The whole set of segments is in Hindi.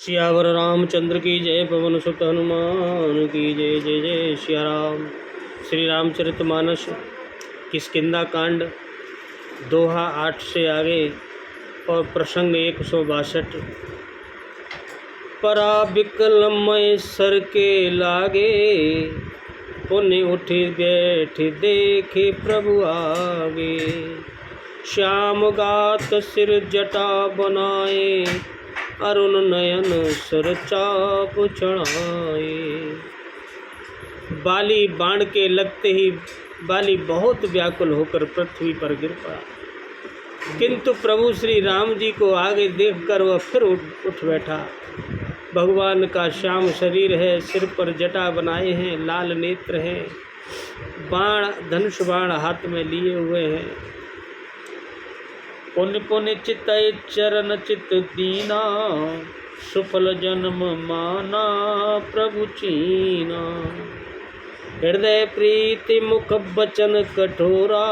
सियावर रामचंद्र की जय। पवन सुत हनुमान की जय। जय जय सिया राम। श्री रामचरितमानस किष्किंधा कांड दोहा 8 से आगे और प्रसंग 162। परा विकलमय सर के लागे, पुण्य उठी बैठ देखे प्रभु आगे। श्याम गात सिर जटा बनाए, अरुण नयन सर चाप चढ़ाए। बाली बाण के लगते ही बाली बहुत व्याकुल होकर पृथ्वी पर गिर पड़ा, किंतु प्रभु श्री राम जी को आगे देखकर वह फिर उठ बैठा। भगवान का श्याम शरीर है, सिर पर जटा बनाए हैं, लाल नेत्र हैं, बाण धनुष बाण हाथ में लिए हुए हैं। पुण्य पुण्य चितय चरण चित दीना, सुफल जन्म माना प्रभु चीना। हृदय प्रीति मुख बचन कठोरा,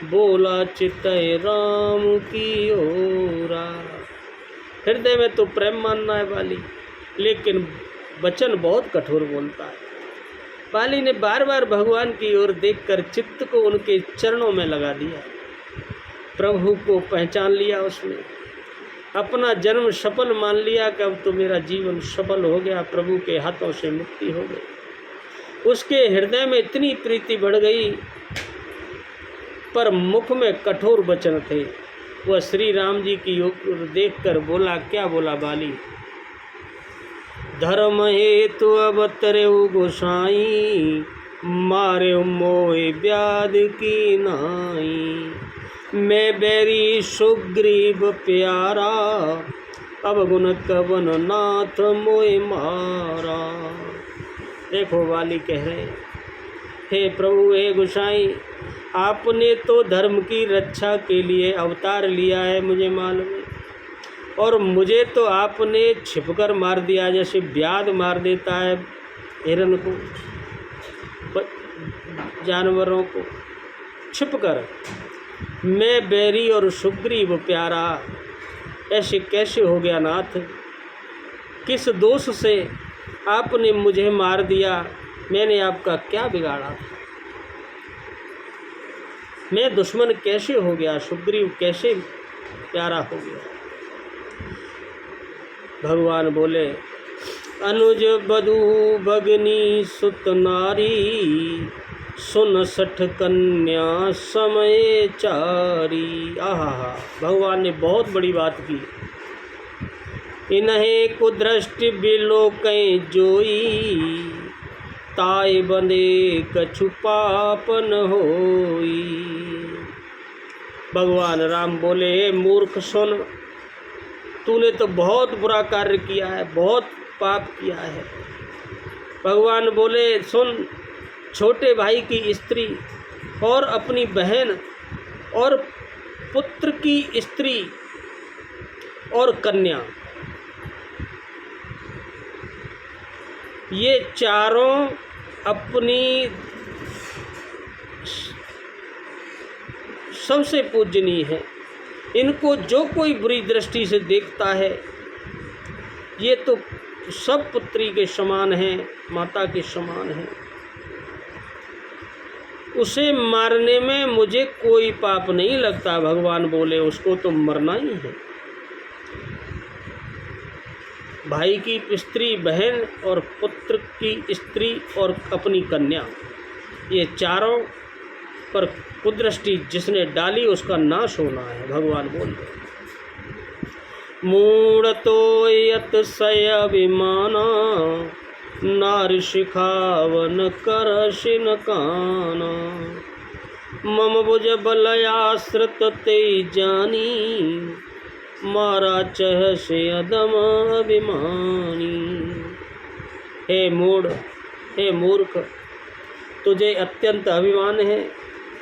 बोला चितय राम की ओरा। हृदय में तो प्रेम मानना है बाली, लेकिन वचन बहुत कठोर बोलता है। बाली ने बार बार भगवान की ओर देखकर चित्त को उनके चरणों में लगा दिया। प्रभु को पहचान लिया, उसने अपना जन्म सफल मान लिया कि अब तो मेरा जीवन सफल हो गया, प्रभु के हाथों से मुक्ति हो गई। उसके हृदय में इतनी प्रीति बढ़ गई, पर मुख में कठोर वचन थे। वह श्री राम जी की ओर देखकर बोला, क्या बोला बाली? धर्म हेतु अवतरे गोसाई, मारे मोह व्याध की नाई। मैं बैरी सुग्रीव प्यारा, अब गुण कवन नाथ मोय मारा। देखो बाली कह रहे, हे प्रभु, हे गोसाई, आपने तो धर्म की रक्षा के लिए अवतार लिया है, मुझे मालूम है, और मुझे तो आपने छिपकर मार दिया, जैसे व्याध मार देता है हिरण को, जानवरों को छिपकर। मैं बैरी और सुग्रीव प्यारा, ऐसे कैसे हो गया नाथ? किस दोष से आपने मुझे मार दिया? मैंने आपका क्या बिगाड़ा था? मैं दुश्मन कैसे हो गया? सुग्रीव कैसे प्यारा हो गया? भगवान बोले, अनुज बधू भगनी सुत नारी, सुन 60 कन्या समय चारी। आहा, भगवान ने बहुत बड़ी बात की। इन्हें कुदृष्टि बिलोकं जोई, ताय बंदे कछु पापन होई। भगवान राम बोले, मूर्ख सुन, तूने तो बहुत बुरा कार्य किया है, बहुत पाप किया है। भगवान बोले, सुन, छोटे भाई की स्त्री और अपनी बहन और पुत्र की स्त्री और कन्या, ये चारों अपनी सबसे पूजनीय है। इनको जो कोई बुरी दृष्टि से देखता है, ये तो सब पुत्री के समान हैं, माता के समान हैं। उसे मारने में मुझे कोई पाप नहीं लगता। भगवान बोले, उसको तो मरना ही है। भाई की स्त्री, बहन और पुत्र की स्त्री और अपनी कन्या, ये चारों पर कुदृष्टि जिसने डाली उसका नाश होना है। भगवान बोल रहे, मूढ़तो यत सय अभिमाना, नारी शिखावन करशिन काना। मम भुज बलयाश्रित ते जानी, मारा चह से अदम अभिमानी। हे मूढ़, हे मूर्ख, तुझे अत्यंत अभिमान है।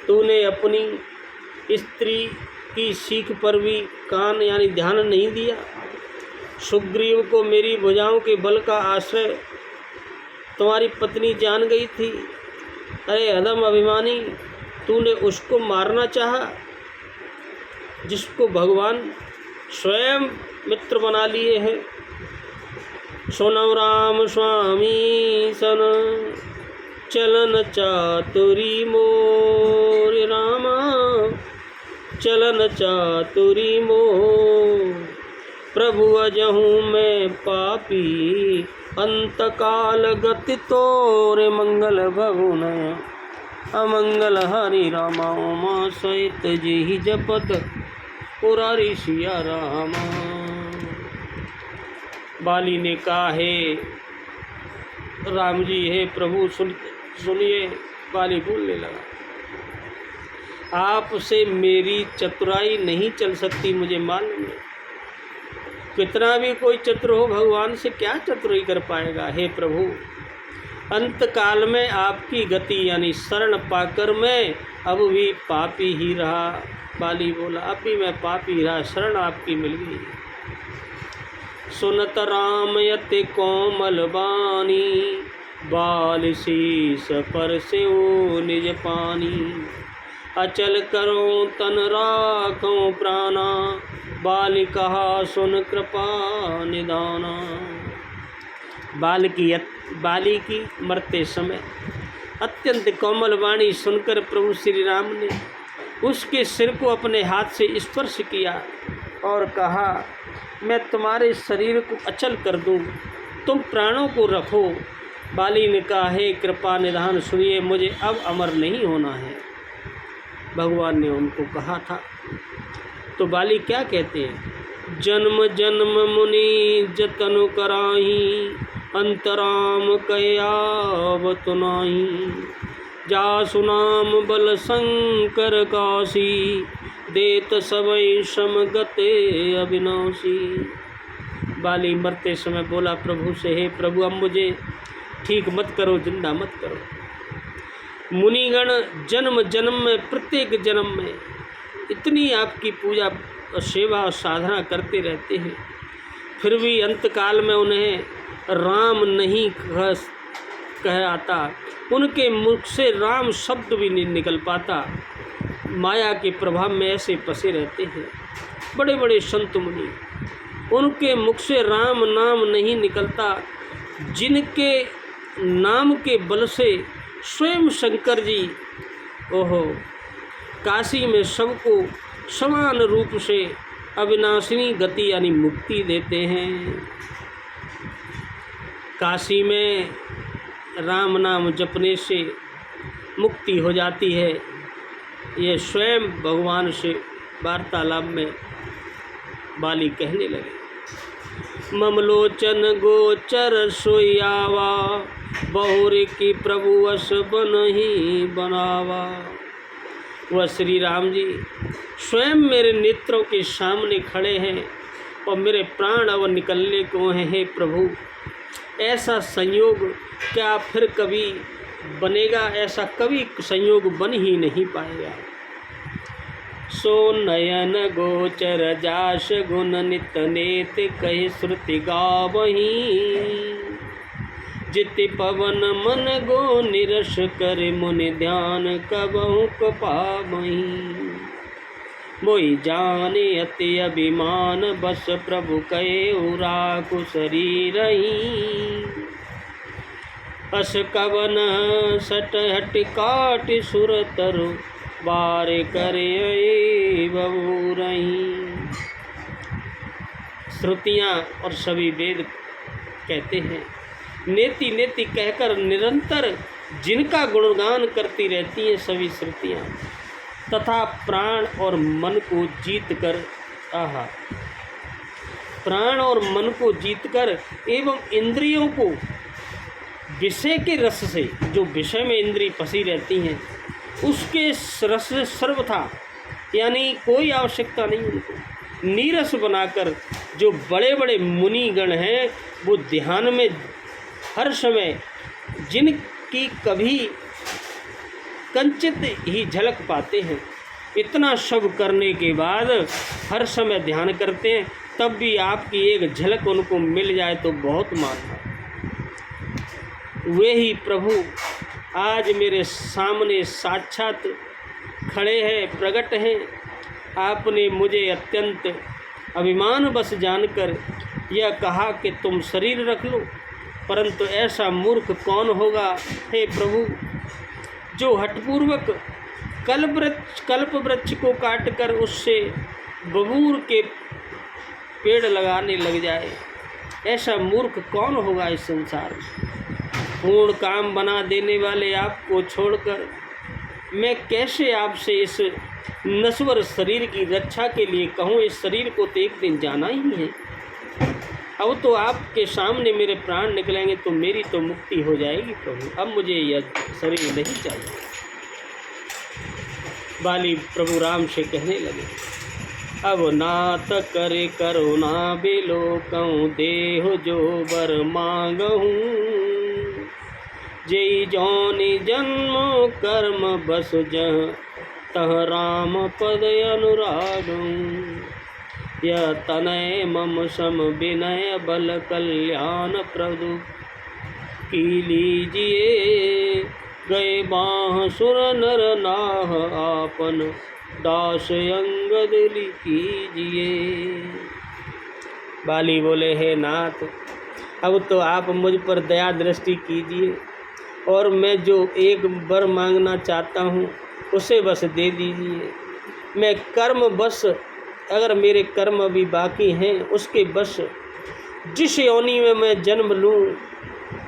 तूने अपनी स्त्री की सीख पर भी कान यानी ध्यान नहीं दिया। सुग्रीव को मेरी भुजाओं के बल का आश्रय तुम्हारी पत्नी जान गई थी। अरे अदम अभिमानी, तूने उसको मारना चाहा जिसको भगवान स्वयं मित्र बना लिए हैं। सुनौ राम स्वामी सन चलन चातुरी मोर रामा चलन चातुरी मोर। प्रभु अजहूँ मैं पापी अंतकाल गति तोरे मंगल भवन अमंगल हरि रामा उमा सहित जी जपत पुरारी सिया रामा। बाली ने कहा हे राम जी, हे प्रभु सुनिए। बाली बोलने लगा, आपसे मेरी चतुराई नहीं चल सकती, मुझे मालूम है। कितना भी कोई चतुर हो, भगवान से क्या चतुराई कर पाएगा। हे प्रभु, अंत काल में आपकी गति यानी शरण पाकर मैं अब भी पापी ही रहा। बाली बोला, अब भी मैं पापी रहा, शरण आपकी मिल गई। सुनत राम यति कोमल बानी बाल शीस पर से ओ निज पानी। अचल करो तन राखो प्राणा बाल कहा सुन कृपा निदाना। बाली की मरते समय अत्यंत कोमल वाणी सुनकर प्रभु श्री राम ने उसके सिर को अपने हाथ से स्पर्श किया और कहा, मैं तुम्हारे शरीर को अचल कर दूं, तुम प्राणों को रखो। बाली ने कहा, हे कृपा निधान सुनिए, मुझे अब अमर नहीं होना है। भगवान ने उनको कहा था। तो बाली क्या कहते हैं, जन्म जन्म मुनि जतन कराही अंतराम कयावत नाही। जा सुनाम बल शंकर काशी देत सबई समगते अविनाशी। बाली मरते समय बोला प्रभु से, हे प्रभु, अब मुझे ठीक मत करो, जिंदा मत करो। मुनिगण जन्म जन्म में, प्रत्येक जन्म में इतनी आपकी पूजा और सेवा और साधना करते रहते हैं, फिर भी अंतकाल में उन्हें राम नहीं कह आता, उनके मुख से राम शब्द भी नहीं निकल पाता। माया के प्रभाव में ऐसे फंसे रहते हैं बड़े बड़े संत मुनि, उनके मुख से राम नाम नहीं निकलता, जिनके नाम के बल से स्वयं शंकर जी ओहो काशी में सबको समान रूप से अविनाशिनी गति यानी मुक्ति देते हैं। काशी में राम नाम जपने से मुक्ति हो जाती है। ये स्वयं भगवान से वार्तालाप में बाली कहने लगे। ममलोचन गोचर सोयावा बहुर की प्रभु वश बन ही बनावा। वह श्री राम जी स्वयं मेरे नेत्रों के सामने खड़े हैं और मेरे प्राण अब निकलने को हैं। हे प्रभु, ऐसा संयोग क्या फिर कभी बनेगा? ऐसा कभी संयोग बन ही नहीं पाएगा। सो नयन गोचर जाश गुण नित नेत कहे श्रुति गावही। जित पवन मन गो निरस करे मुनि ध्यान कबहु कपावही। मोहि जाने अति अभिमान बस प्रभु कहे राखु शरीरही। अस कवन सट हट काट सुर तरु बार करे बबूरही। श्रुतियाँ और सभी वेद कहते हैं, नेति नेति कहकर निरंतर जिनका गुणगान करती रहती हैं सभी श्रुतियाँ, तथा प्राण और मन को जीत कर प्राण और मन को जीतकर एवं इंद्रियों को विषय के रस से, जो विषय में इंद्रिय फंसी रहती हैं, उसके रस से सर्वथा यानी कोई आवश्यकता नहीं उनको नीरस बनाकर जो बड़े बड़े मुनिगण हैं वो ध्यान में हर समय जिनकी कभी कंचित ही झलक पाते हैं, इतना सब करने के बाद हर समय ध्यान करते हैं, तब भी आपकी एक झलक उनको मिल जाए तो बहुत मानना। वे ही प्रभु आज मेरे सामने साक्षात खड़े हैं, प्रकट हैं। आपने मुझे अत्यंत अभिमान बस जानकर यह कहा कि तुम शरीर रख लो, परंतु ऐसा मूर्ख कौन होगा हे प्रभु जो हठपूर्वक कल्प वृक्ष को काटकर उससे बबूर के पेड़ लगाने लग जाए। ऐसा मूर्ख कौन होगा इस संसार में। पूर्ण काम बना देने वाले आपको छोड़कर मैं कैसे आपसे इस नश्वर शरीर की रक्षा के लिए कहूँ। इस शरीर को तो एक दिन जाना ही है। अब तो आपके सामने मेरे प्राण निकलेंगे तो मेरी तो मुक्ति हो जाएगी प्रभु। अब मुझे यह शरीर नहीं चाहिए। बाली प्रभु राम से कहने लगे, अब नात करे करुणा बिलो कहूँ देह जो बर मांगहूँ। जय जौनि जन्म कर्म बस जह तह राम पद अनुरागहूँ। यह तनय मम सम विनय बल कल्याण प्रभु की लीजिए। गए बाह सुर नर नाह आपन दास अंगद कीजिए। बाली बोले, हे नाथ अब तो आप मुझ पर दया दृष्टि कीजिए और मैं जो एक वर मांगना चाहता हूँ उसे बस दे दीजिए। मैं कर्म बस, अगर मेरे कर्म अभी बाकी हैं उसके बस जिस योनि में मैं जन्म लूँ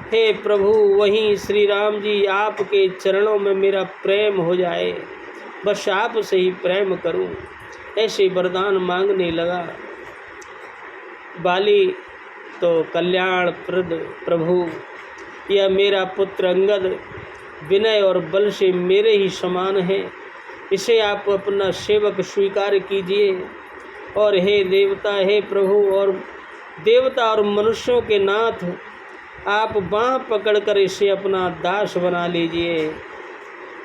हे प्रभु वहीं श्री राम जी आपके चरणों में मेरा प्रेम हो जाए। बस आप से ही प्रेम करूं, ऐसे वरदान मांगने लगा। बाली तो कल्याण प्रद प्रभु, यह मेरा पुत्र अंगद विनय और बल से मेरे ही समान है, इसे आप अपना सेवक स्वीकार कीजिए। और हे देवता, हे प्रभु और देवता और मनुष्यों के नाथ, आप बाँह पकड़कर इसे अपना दास बना लीजिए।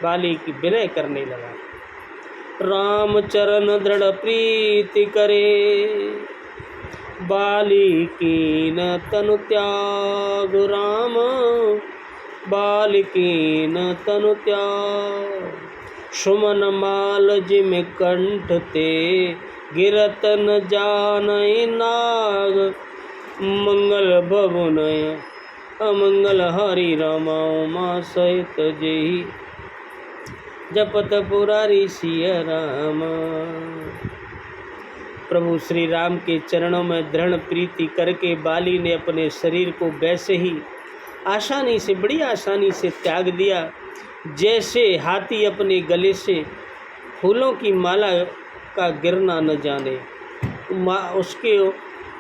बाली की विनय करने लगा। राम चरण दृढ़ प्रीति करे, बाली कीन तनु त्याग। राम बाली कीन तनु त्याग। सुमन माल जिम कंठ ते गिरतन जानय नाग। मंगल भवनय अमंगल हरि रामा सहित जय जपत पुरारी सिय राम। प्रभु श्री राम के चरणों में दृढ़ प्रीति करके बाली ने अपने शरीर को वैसे ही आसानी से, बड़ी आसानी से त्याग दिया जैसे हाथी अपने गले से फूलों की माला का गिरना न जाने। उसके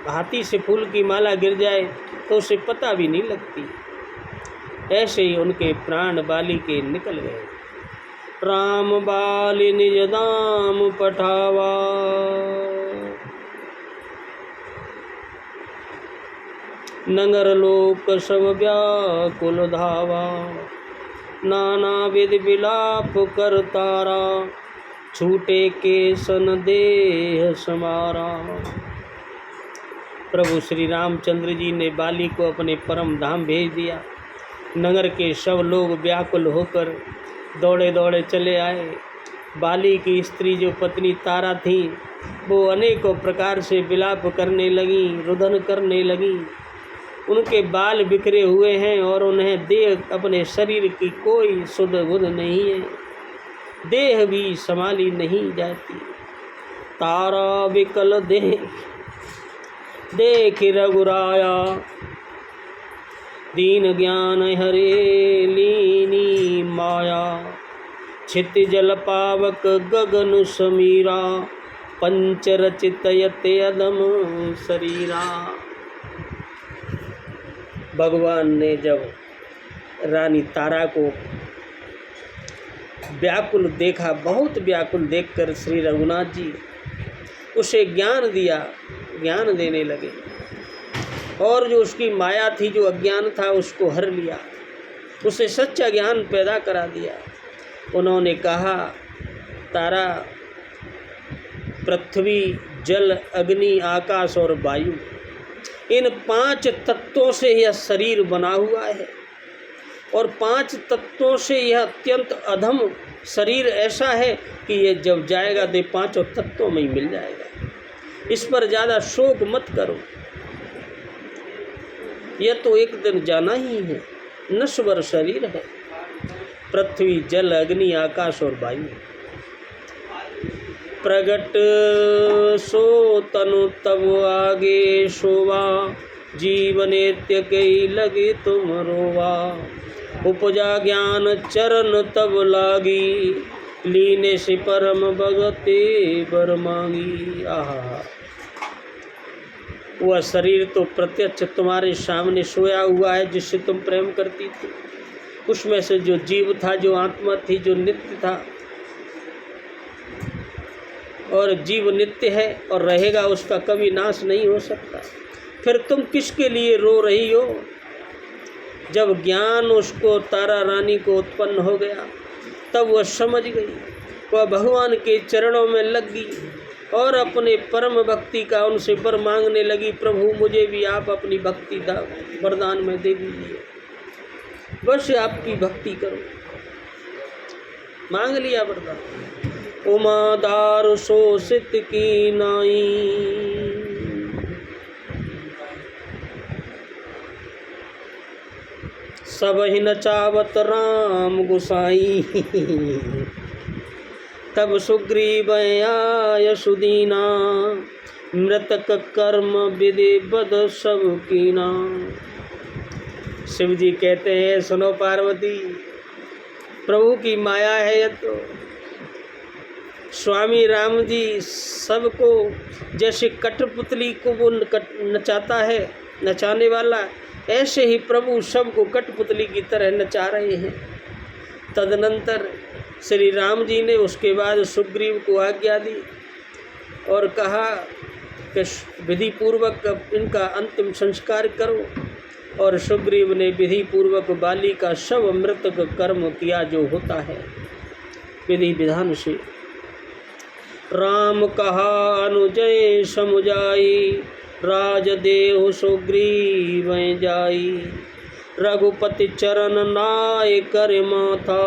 हाथी से फूल की माला गिर जाए तो उसे पता भी नहीं लगती। ऐसे ही उनके प्राण बाली के निकल गए। राम बाली निज दाम पठावा। नगर लोक सब व्याकुल धावा। नाना विध विलाप कर तारा। छूटे के सन देह समारा। प्रभु श्री रामचंद्र जी ने बाली को अपने परम धाम भेज दिया। नगर के सब लोग व्याकुल होकर दौड़े दौड़े चले आए। बाली की स्त्री जो पत्नी तारा थी वो अनेकों प्रकार से विलाप करने लगी, रुदन करने लगी। उनके बाल बिखरे हुए हैं और उन्हें देह, अपने शरीर की कोई सुध बुध नहीं है, देह भी संभाली नहीं जाती। तारा विकल देख रघुराया। दीन ज्ञान हरे लीनी माया। छित जल पावक गगन समीरा। पंच रचितयते अदम शरीरा। भगवान ने जब रानी तारा को व्याकुल देखा, बहुत व्याकुल देखकर श्री रघुनाथ जी उसे ज्ञान दिया, ज्ञान देने लगे और जो उसकी माया थी, जो अज्ञान था, उसको हर लिया, उसे सच्चा ज्ञान पैदा करा दिया। उन्होंने कहा, तारा, पृथ्वी, जल, अग्नि, आकाश और वायु, इन 5 तत्वों से यह शरीर बना हुआ है और 5 तत्वों से यह अत्यंत अधम शरीर ऐसा है कि ये जब जाएगा तो 5 तत्वों में ही मिल जाएगा। इस पर ज़्यादा शोक मत करो। यह तो एक दिन जाना ही है। नश्वर शरीर है, पृथ्वी जल अग्नि आकाश और वायु। प्रगट सो तनु तब आगे शोभा, जीव नित्य कई लगे तुम रोवा। उपजा ज्ञान चरण तब लागी, लीने से परम भगते बर मांगी। आहा, वह शरीर तो प्रत्यक्ष तुम्हारे सामने सोया हुआ है जिससे तुम प्रेम करती थी। उसमें से जो जीव था, जो आत्मा थी, जो नित्य था, और जीव नित्य है और रहेगा, उसका कभी नाश नहीं हो सकता। फिर तुम किसके लिए रो रही हो? जब ज्ञान उसको, तारा रानी को उत्पन्न हो गया, तब वह समझ गई, वह भगवान के चरणों में लग गई और अपने परम भक्ति का उनसे वर मांगने लगी। प्रभु मुझे भी आप अपनी भक्ति वरदान में दे दीजिए, बस आपकी भक्ति करो। मांग लिया वरदान। उमा दार शोषित की नाई, सब ही नचावत राम गुसाई। तब सुग्रीव आय सुदीना, मृतक कर्म विधि बद सब कीना। शिव जी कहते हैं, सुनो पार्वती, प्रभु की माया है यह तो। स्वामी राम जी सबको जैसे कठपुतली को वो नचाता है, नचाने वाला, ऐसे ही प्रभु सबको कठपुतली की तरह नचा रहे हैं। तदनंतर श्री राम जी ने उसके बाद सुग्रीव को आज्ञा दी और कहा कि विधि पूर्वक इनका अंतिम संस्कार करो। और सुग्रीव ने विधि पूर्वक बाली का शव मृतक कर्म किया, जो होता है विधि विधान से। राम कहा अनुजय समुझाई, राजदेव सुग्रीव जाई। रघुपति चरण नाय कर माथा,